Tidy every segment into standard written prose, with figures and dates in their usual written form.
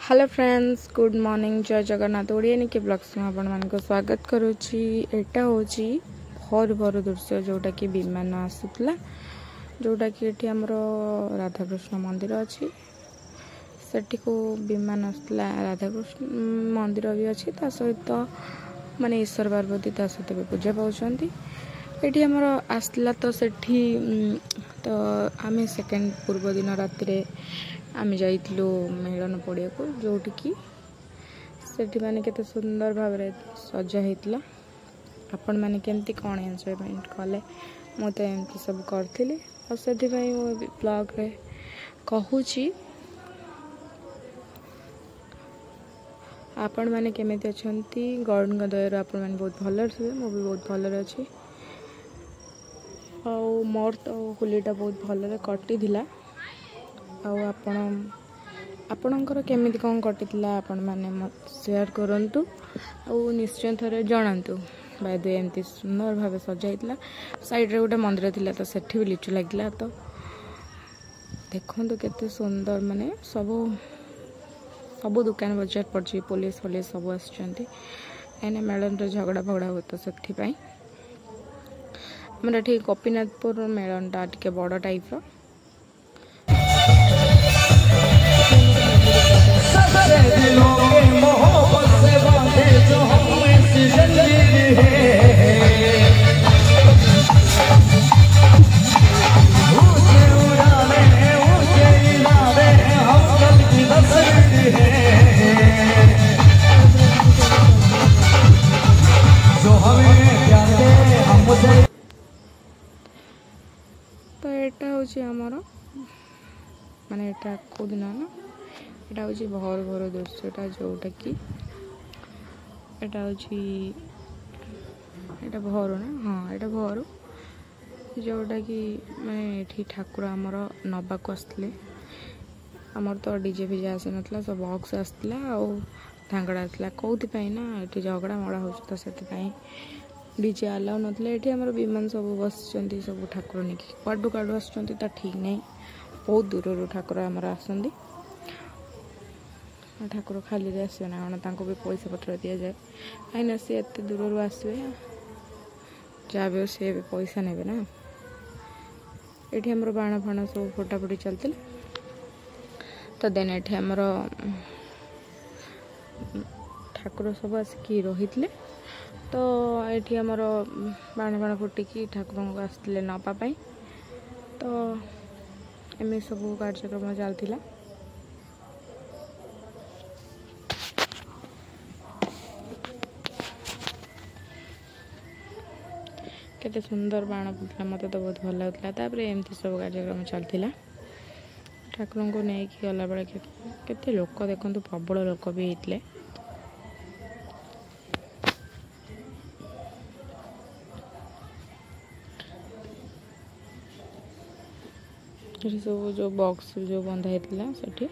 Hello friends, good morning. जय जगन्नाथ। ओडिया निके blogs में आपण मान को स्वागत करुच्ची। एटा होची भोर भोर दृश्य जोटा कि विमान आसुतला, जोटा कि एठी हमरो राधाकृष्ण मंदिर अच्छी। सेठी को विमान आसला, राधाकृष्ण मंदिर भी अच्छी, ता सहित माने ईश्वर पार्वती ता सहित भी पूजा पाउछंती। एठी हमरो आसला तो सेठी तो आमे सेकेंड पूर्व दिन राति रे आम जाइलु मिलन पड़िया को, जोटि कि सेठी माने केते सुंदर भाव रे सजा हेतला। आपण माने केमती कोन एन्जॉयमेंट कले, मो तो एमती सब करथिले और सेठी भाई वो ब्लॉग रे कहूची। आपण माने केमिति अछंती, गॉड का दया रे आपण माने बहुत भलर छे, मो भी बहुत भलर अछि। आ मोर तो होलीटा बहुत भलरे कटि दिला। आपणकर केमिति कौन कटिला आपण माने शेयर करंतु आ निश्चय थरे जणांतु। बाय द एमती सुंदर भाव सजाइतला। साइड रे गोटे मंदिर थिला, तो सेठी भी लिचु लागिला। तो देखंतु केते सुंदर, माने सब दुकान बजार पड़छि, पुलिस सब आछंती। एने मेलन रे झगड़ा भगड़ा हो, तो सेठी पई हमरा ठीक गोपीनाथपुर मेलन टा टिके बड़ टाइप रो। तो एटा होची हमर माने एटा को दिन ना, एटा होची भोर भोर दृश्यटा, जोटा कि एटा होची एटा भोर ना, हाँ एटा भोर, जोटा कि माने एठी ठाकुर हमर नबा को आसले। हमर तो डीजे फिजे आसी नतला, सब बॉक्स आसला आ धांगड़ा आसला। कोथि पई ना एठी झगड़ा मड़ा हो, तो सेति पई डीजे अलाउ नतले। एठी हमर विमान सब बसचंती, सब ठाकुर निकी काडू काडू आसचंती, ता ठीक नहीं। बहुत दूर ठाकुर हमर आसंदी। ठाकुर खाली रे आसवे ना, तांको भी पैसा पत्र दिया जाए, कहीं सी एत दूर आसवे, जहाँ भी सी भी पैसा नेबे ना। ये हमर बाण फाण सब फोटाफोटी चलते। तो देन ये हमर ठाकुर सब आसिक रही। तो ये हमर बाण फाण फुटिकी ठाकुर को आसते नापाई। तो एम सब कार्यक्रम चलता। केते सुंदर बाण फुटला, मत तो बहुत भल लगता। तापर एमती सब कार्यक्रम चलता। ठाकुर को नहीं गला बेले केते लोक देखते, प्रबल लोक भी होते। सब जो बॉक्स जो बंधा होता से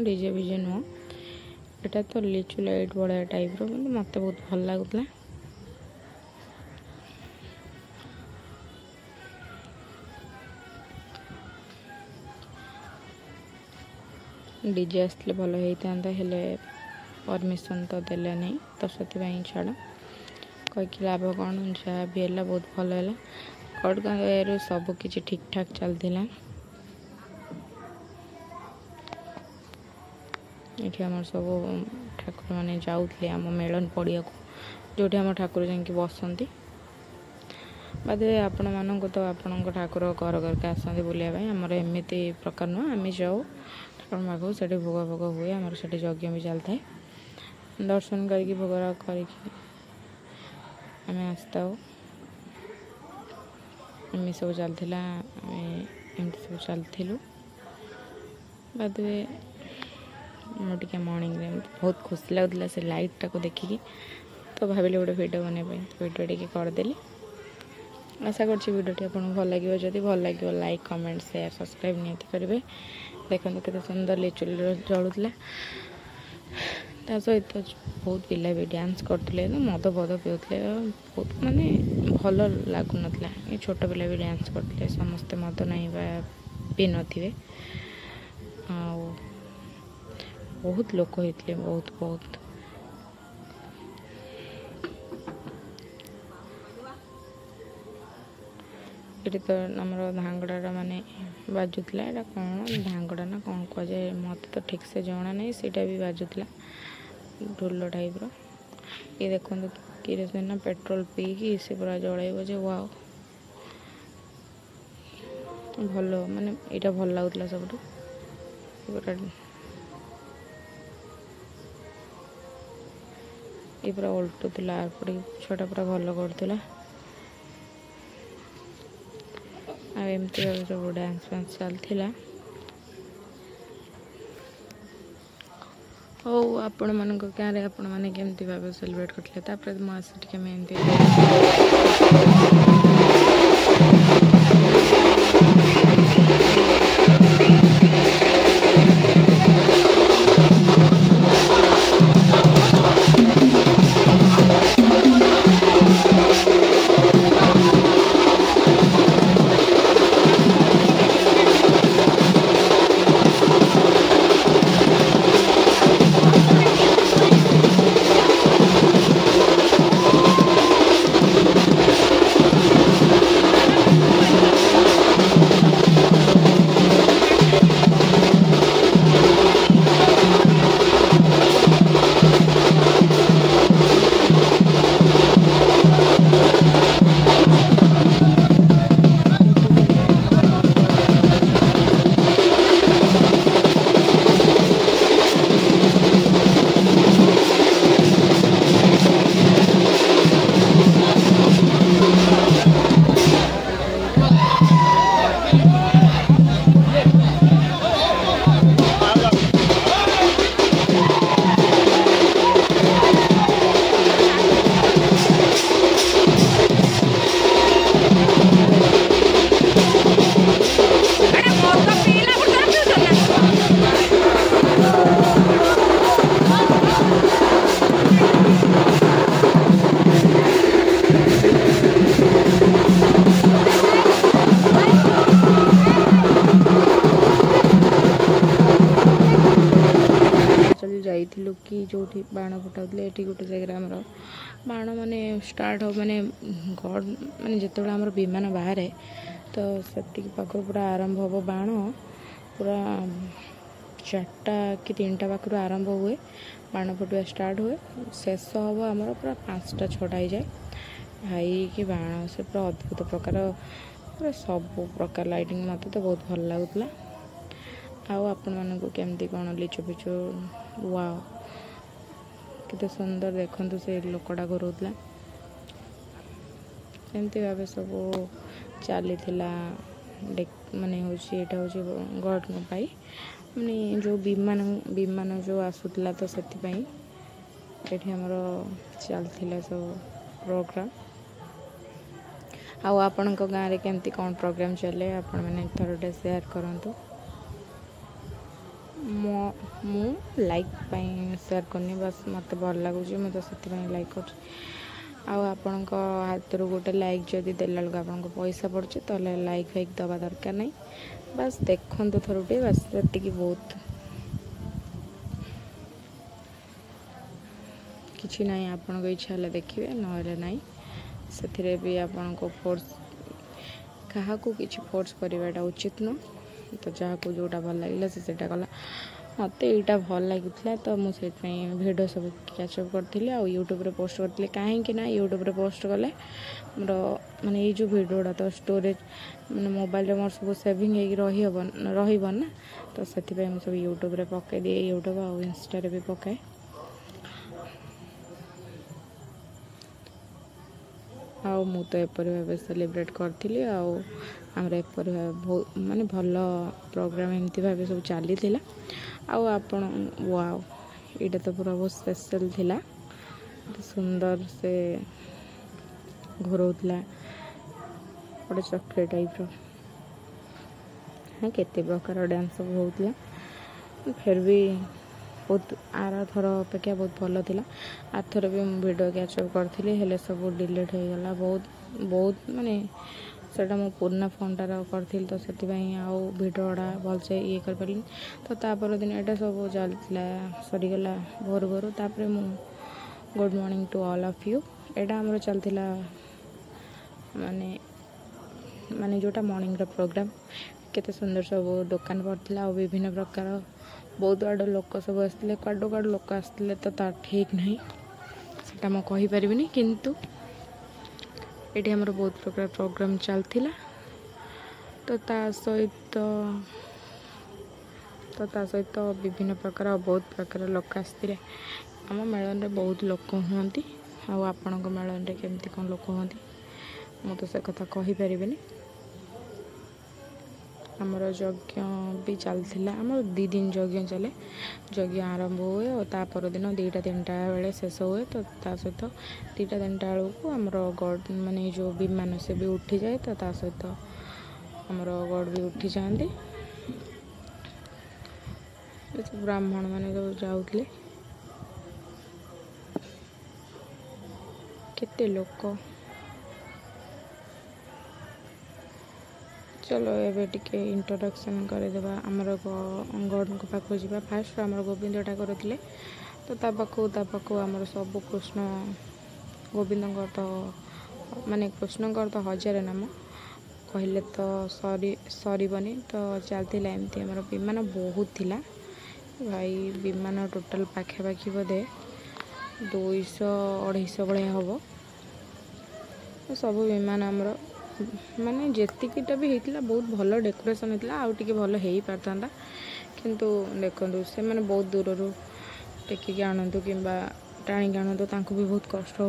डीजे विजे नुह, यहाँ तो लिचु लाइट बड़ा टाइप रो, मत बहुत भल लगुला। डीजे आसले भल होता, हेले परमिशन तो देले नहीं, तो से छाड़ कहीकि लाभ कौन, जहाँ भी है बहुत भल है। गड़गांव सब किसी ठीक ठाक चलता। ये आम सब ठाकुर मैंने जाऊे आम मेलन पड़िया को, जोटी आम ठाकुर जाकि बसती। बादे आपण मानक तो आपण ठाकुर घर घर के आसती बुलायाई। आमर एमती प्रकार नुह, आम जाऊ ठाकुर पाखु, से भोग भोग हुए, आमर से यज्ञ भी चलता है। दर्शन करके भोग कर आसता। एम सब चलता, एमती सब चलू। बाद मुझे मॉर्निंग रे बहुत खुशी लगुला से लाइट टाक देखिकी। तो भाविले गोटे वीडियो बनवाई, वीडियो टी करदेली। आशा करछि वीडियो आपको भल लगे। जदि भल लगे लाइक कमेंट शेयर सब्सक्राइब नियंत्रण करेंगे। देखते केते सुंदर लिचु जलूला। ता सहित बहुत पिला भी डांस करते, मद फद पीते, बहुत माने भल लगुन। ये छोट पिला भी डांस करते, समस्ते मद नहीं पी नथिबे। बहुत लोक होते बहुत बहुत ये तो आमर धांगड़ा माने बाजुला एटा कौन धांगड़ा ना कौन कह जाए मत तो ठीक से जना नहीं सीटा भी बाजुला ढोल टाइप रो ये देखो किरोसिन ना पेट्रोल पीकी से पूरा जड़े जे वाओ भल माने यहाँ भल लगुला सब पूरा ये पूरा उल्टुला पड़ी छुआटा पूरा भल करूला आमती भाव सब डांस फांस चलता हो आपण मान गाँव में आपण मैंने केमती भाव सेलिब्रेट करते मुझे मेहंदी जाइलु कि जो बाण फुटाऊे ये गोटे जगह आमर बाण माने स्टार्ट हो माने गड माने जिते आमर विमान बाहर तो से पाखर पूरा आरंभ हम बाण पूरा 4टा कि 3टा पाखर आरंभ हुए बाण फुटा स्टार्ट हुए शेष हम आमर पूरा 5टा 6टा हो जाए भाई कि बाण से पूरा अद्भुत प्रकार पूरा सब प्रकार लाइटिंग मत तो बहुत भल लगुला आउ आपण मानक केमती कौन लिचु पिचु वाओ केते सुंदर देखंतु से लोकड़ा घुरोला एमती भाव सब चली माने गड पाई माने जो विमान जो आसूला तो से आमर चलता सब प्रोग्राम आउ आपण गाँव में केमती कौन प्रोग्राम चले आपण मैंने थोड़े शेयर करूँ मु लाइक शेयर करनी बस मत भल लगुच मुझे से लाइक कर आपण हाथ गोटे लाइक जदि देला बेलू आपको पैसा पड़े तो लाइक फाइक दवा दरकार नहीं बस देखु थोड़े बस ये बहुत किसी ना आपण इच्छा देखिए ना ना से भी आपण को फोर्स क्या किसी फोर्स करवाटा उचित नुह तो जहाँ को जोटा भल लगे से कला मत यहाँ भल लगुला तो मुझे भिडियो सब कैचअप करी आ यूट्यूब रे पोस्ट करती कहीं ना यूट्यूब रे पोस्ट कले मोर माने ये जो भिडियोटा तो स्टोरेज माने मोबाइल मोर सब सेविंग हो ना तो से मुझे यूट्यूब रे पकई दिए यूट्यूब आ इंस्टा रे भी पकाए आउ मु तो एपरी भाव सेलिब्रेट करी आमर एपरी भाव माने भल प्रोग्राम एमती भाव सब चली आउ आपण वाओ ये तो पूरा बहुत स्पेशल थिला सुंदर से घोरौला गोटे चक्री टाइप हाँ केते प्रकार डांस सब होता फिर भी बहुत आर थर अपेक्षा बहुत भल था आर थर भी वीडियो कैचअप करी हेले सब डिलीट हो गला बहुत बहुत माने सेटा मो पुराना फोनटार करथिल तो सेटिपाई आउ भिडियोटा भलसे ये कर पारिन तो तापर दिन एटा सब चलता सरीगला भोर भोर तापर मु good morning to all of you एटा हमरो चलतिला माने माने जोटा मॉर्निंग रो प्रोग्राम केते सुंदर सब दुकान पड़ता और विभिन्न प्रकार बहुत आड़ लोक सब आसते कड़ो कड़ लोक आसते तो ता ठीक नहीं सेटा मो कहि परिबिनी किंतु एठी हमर बहुत प्रकार प्रोग्राम चलतिला तो ता सहित विभिन्न प्रकार बहुत प्रकार लोक आसते आम मेलन रे बहुत लोक हुंती आ आपणक मेलन रे केमती कोन लोक हुंती मु तो से कथा कहि परिबिनी आमर यज्ञ भी चलता आमर 2 दिन यज्ञ चले यज्ञ आरंभ हुए और तापर दिन 2-3टा बेले शेष हुए तो ता सहित 2-3टा बेलू आमर गड माने जो विमान से भी उठी जाए तो ता सहित आमर गड भी उठी जाते ब्राह्मण माने जो जाउतले केते लोक चलो एबे टिके इंट्रोडक्शन करदेबा आमर गड को पाखो जीवा फास्ट आमर गोविंदटा करथिले तो ता पाखो आमर सब कृष्ण गोविंद तो माने कृष्ण तो 1000 नाम कहले तो सरीबनी तो चलतिला एमती आमर विमान बहुत थिला भाई विमान टोटल पाखापाखि बोधे 200-250 भाया हम सब विमान आमर माने जेतिकीटा भी होता बहुत भल डेकोरेशन होता आउ टिके भल हो पारता किंतु देखो से मैंने बहुत दूर टेकिक आणतु कि टाणिक आणतु तांको भी बहुत कष्ट हो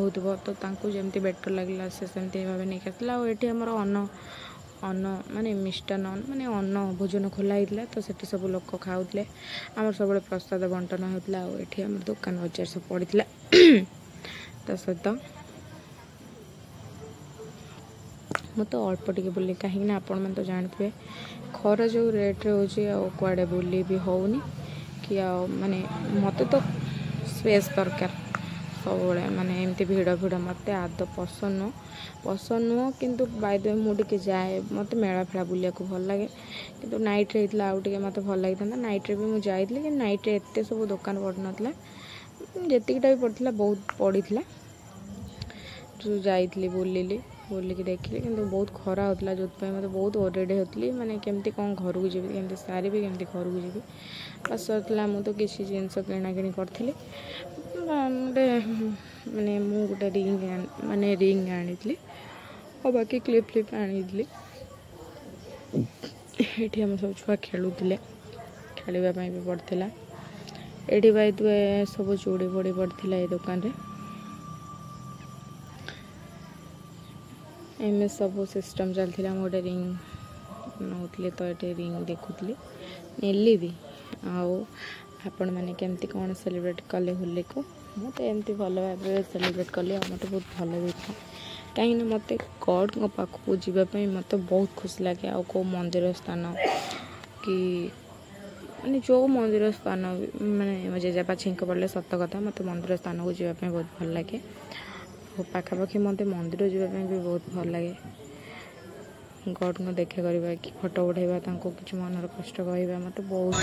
तो तांको जमती बेटर लगला से सेमती भाव नहीं आसला और ये आमर अन्न माने मिष्टान माने अन्न भोजन खोला होता तो सेठी सब लोक खाऊले आमर सब प्रसाद बंटन होता और ये आम दुकान बजार सब पड़ता ता सहित मु तो अल्प टिके बुले कहीं आपण मैंने तो जानते खरा जो रेट रे हो कुआडे बुली भी होनी कि माने मत तो स्पेस दरकार सब माने एमती भिड़ मत आद पसंद नुह किंतु बाय द वे मुझे जाए मत मेला फेला बुलिया को भल लगे किंतु नाइट रे आउ टे मत भल लगी था नाइट रे भी मुझे जाइली कि नाइट रे एते सब दुकान पड़ नाला जेतिकटा भी पड़ता बहुत पड़ी जो जाइली बुलिकी देखिली कि बहुत खरा होता जो मतलब बहुत ओरेड होती मैंने केमती कौन घर को जी केमती सारी केमती घर को जी बस सरला मुझे तो किसी जिनस किणा कि करी गोटे माने मु गोटे रिंग आनी और बाकी क्लिप फ्लिप आनी ये आम सब छुआ खेलुले खेलवाई भी पड़ता ये भाई तुए सब चूड़ी बड़ी पड़ता ये दुकान रे एम सब सिस्टम चलता गोटे रिंग नौली तो ये रिंग देखुली नेली भी आपण मैंने केमती कौन सेलिब्रेट कले होली को मुझे एमती भल भाव सेलिब्रेट कली मत बहुत भल भी था कहीं मत गॉड पाखक जावाई मत बहुत खुशी लगे आ कौ मंदिर स्थान कि माने जो मंदिर स्थान माने मो जेजेपा छिंक पड़े सत कथा मत मंदिर स्थान को जावाई बहुत भल लगे पाखापाखि मत मंदिर जावाई भी बहुत भल लगे गॉड को देखा करवा कि फोटो उठेबा कि मनर कष्ट कहवा मत बहुत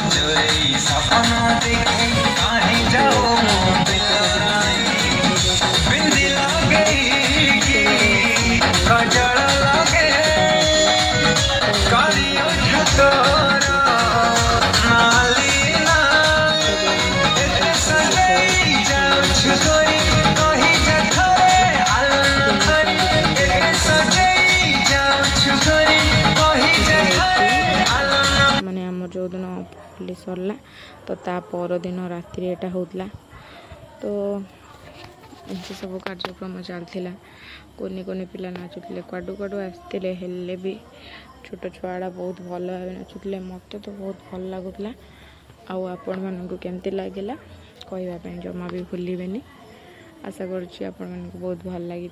माने आम जो दिन होली सरला तो ता पर दिन राति एटा होतला तो एमती सब कार्यक्रम चलता कोनी कोनी पिला नाचुले क्वाडू क्वाडू आसते हेले भी छोट छुआड़ा बहुत भल भाव नाचुले मत तो बहुत भल लगुला आपण मानू केमती लगिला कहवाई जमा भी भूलें आशा करुँच आपण मानू बहुत भल लगी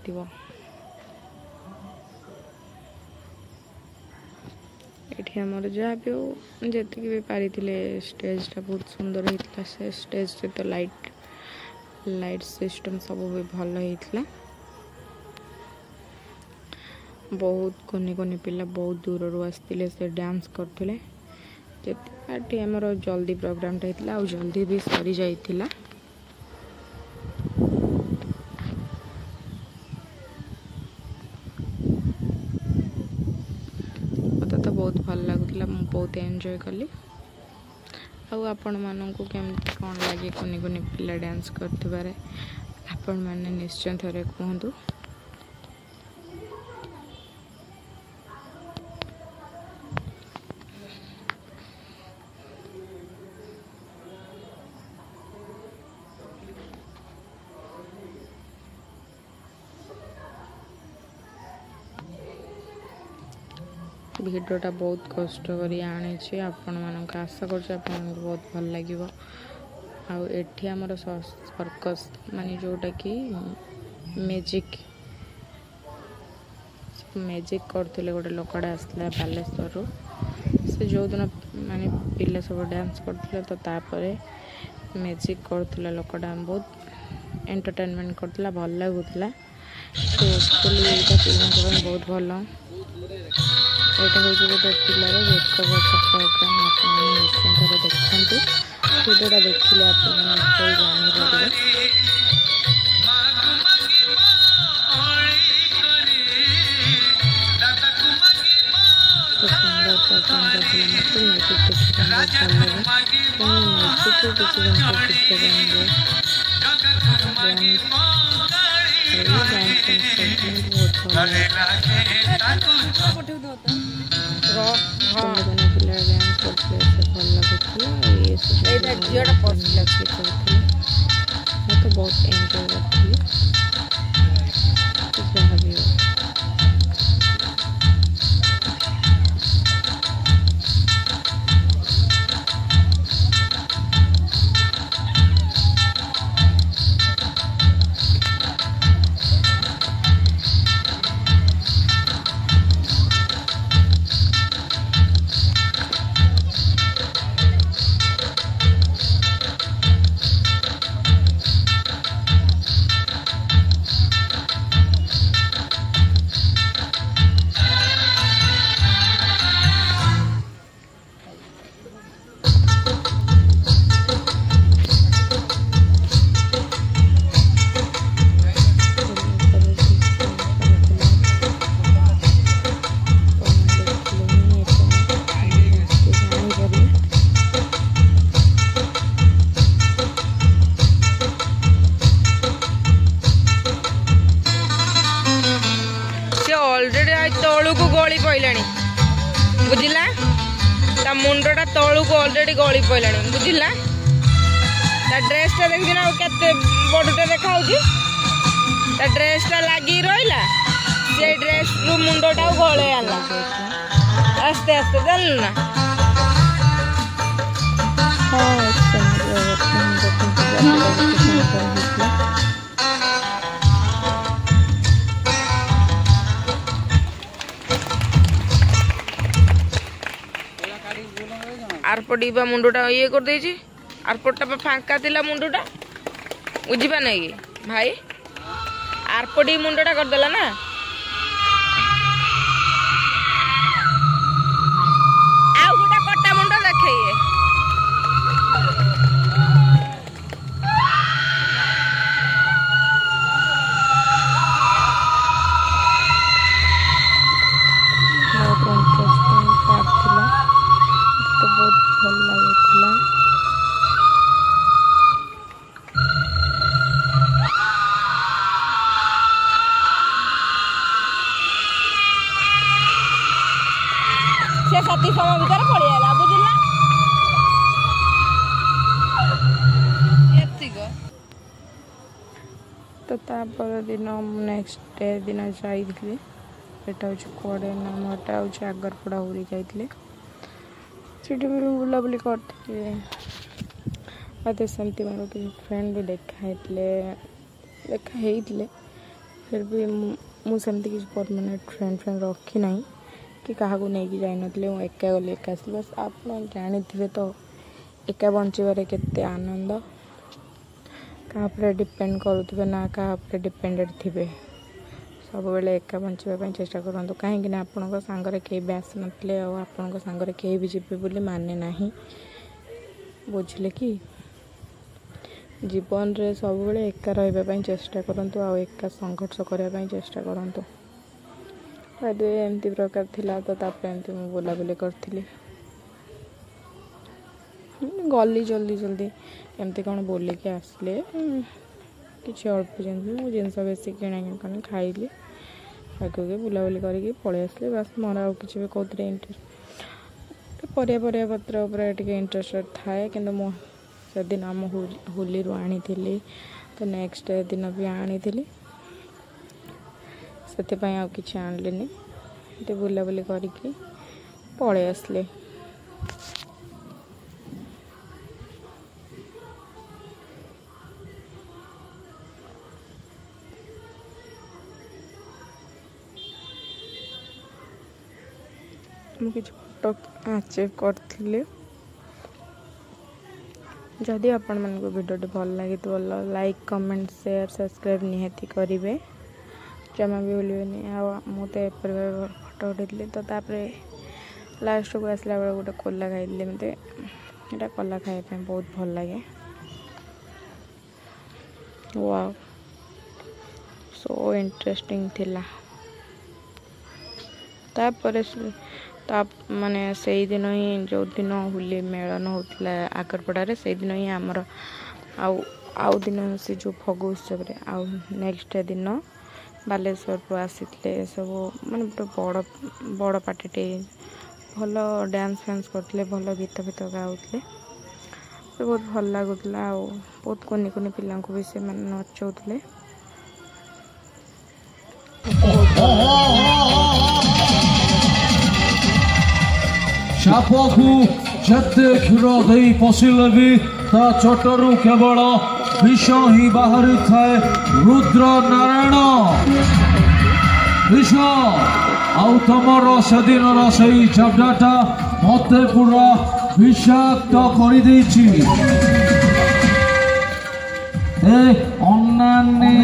ये आमर जहाँ भी हो जी भी पारी स्टेजटा बहुत सुंदर होता से स्टेज सहित लाइट सिस्टम सब भी भल होता बहुत कोनी कोनी पिला बहुत दूर आसते से डांस करते आमर जल्दी प्रोग्राम होता जल्दी भी सरी जाइथिला। मत तो बहुत भल लगुला बहुत एंजॉय कली। आपण मानू केमती कौन लगे कुनी कुनी पिला डांस करते आपण मैंने निश्चय थे कहतु। भिडियोटा बहुत कष्ट करी आनी आपण मानक आशा कर बहुत भल लगे। आठी आमर सर्कस माने जोटा कि मैजिक करते गोटे लोकड़ा आसला बालेश्वर से जो दिन माने पिला सब डांस करते तो तापर मैजिक करते लोकड़ा बहुत एंटरटेनमेंट करता भल लगुला। तो एक्चुअली बहुत भल यहाँ हूँ गोटे पिलार मेकअप प्रोग्राम आपने निश्चित देखते भिडियोटा देखिले आप जानीपर। तो सुंदर प्रोग्राम करते मत म्यूजिक देखा बहुत भल लगे म्यूजिक किसी जिन बहुत भल तो बहुत एंजॉय करती जहाँ भी हो। तलू को गली पड़ा बुझला ता मुंडटा तलू को ऑलरेडी गली पड़ा बुझला। ता ड्रेसटा देखी ना केते बड़टे देखा ता ड्रेसटा लगी रहा से ड्रेस रु मुंडटा गले आला आस्ते आस्ते जान ना। आरपटी बा मुंडटा ये कर देछि आरपटटा फांका थिला मुंडटा बुझिबा नै कि भाई आरपटी मुंडटा कर देला ना। आउ गोटा कट्टा मुंड देखैए तो बहुत भल लगुला। से सती समय भीतर पड़ीगला बुझला। तो तापर दिन नेक्स्ट डे दिन जाइए एटा कड़े नाम एटा हूँ आगरपड़ा उड़ी जाइए सीटी भी बुलाबुली करते सेमती मोर किसी फ्रेंड भी देखा फिर भी मुझे किसी परमानेंट फ्रेंड रखी ना कि क्या नहीं जान मुझे एका गली एका आसली बस आप जानी थे तो एका बचारे केते आनंद क्या डिपेंड करुवे ना क्या डिपेंडेड थे सब बेले एका बचाई चेष्टा करूँ कहीं आपण सांगे कहीं भी आस नथिले आपण सांगे कहीं भी जीवे बोली माने नहीं बुझिले कि जीवन रे सब बेले एका रही चेष्टा करूँ एका संघर्ष करने चेष्टा करूँ एमती प्रकार थिला तो एमती मुझे बुलाबुली करी गली जल्दी जल्दी एमती कौन बोलिकी आसले कि अल्प जिनस बेसी किଣା खाइली आगे बुलाबुली करके पलि आसले बस मोर आउ कि भी कौन इंटरेस्ट परिया पत्र उपर इंटरेस्टेड थाए कि से दिन आम होली आनी तो नेक्स्ट दिन भी आनी से आउ कि आणलिनी ये बुलाबुली करके पलि आसले मुझे फोटो अचीव करी जदि आपण मन को वीडियो भल लगे तो लाइक कमेंट शेयर सब्सक्राइब निहाती करेंगे जमा भी भूलि मुझे फोटो उठे तो लास्ट को आसला बेल गोटे कोला खाई मत यहाँ कोला खाने बहुत भल लगे वाओ सो इंटरेस्टिंग थिला तापर माने से दिन ही जो दिन होली मेलन होता आकरपड़ा से दिन ही आमर आउ दिन से जो फग उत्सव आउ नेक्स्ट दिन बालेश्वर को आसी सब माने बड़ बड़ पार्टी भल डांस फैंस करते भल गीत फीत गाते बहुत भल लगुला बहुत कुनि कुनि पिला भी से नचौले सापकू जते क्षीर दे पशिले भी ता चटरू केवल विष ही बाहरी थाए रुद्र नारायण विष आउ तमर से दिन से जबडाटा मत पूरा विषाक्त कर देछि ए अन्नानी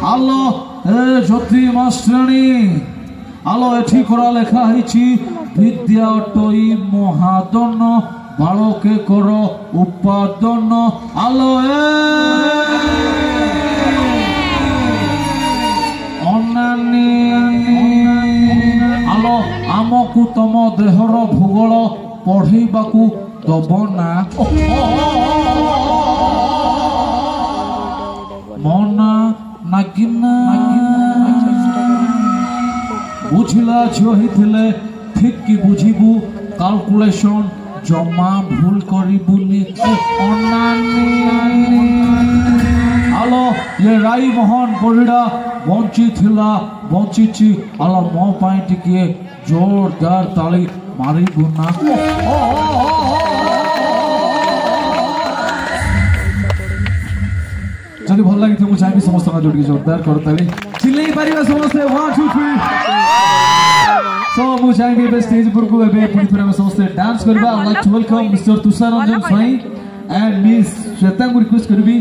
आलो ए ज्योति मास्टरानी आलो एठी करा लेखा है विद्या टई महादन बालके कर उपादन आलो अनानी आलो आमकु तम देहर भूगोल पढ़ेबाकू दब ना मना नागिना बुझला झील होते ठीक कि बुझीबू कैलकुलेशन जमा भूल करी आलो ये राई मोहन परिड़ा बंची थिला बंची आलो मो पाई टिके जोरदार ताली मारी गुना जदि भल लगी तो चाहिए समस्त जोड़ी जोरदार करताली चिल्लाई पारिबा समस्त 1 2 3 सो मुझे चाहिए स्टेज पर को एबे पुनी थोड़ा समस्त डांस करबा I like to welcome mister Tushar Ranjan Swain and miss Shweta को रिक्वेस्ट करबी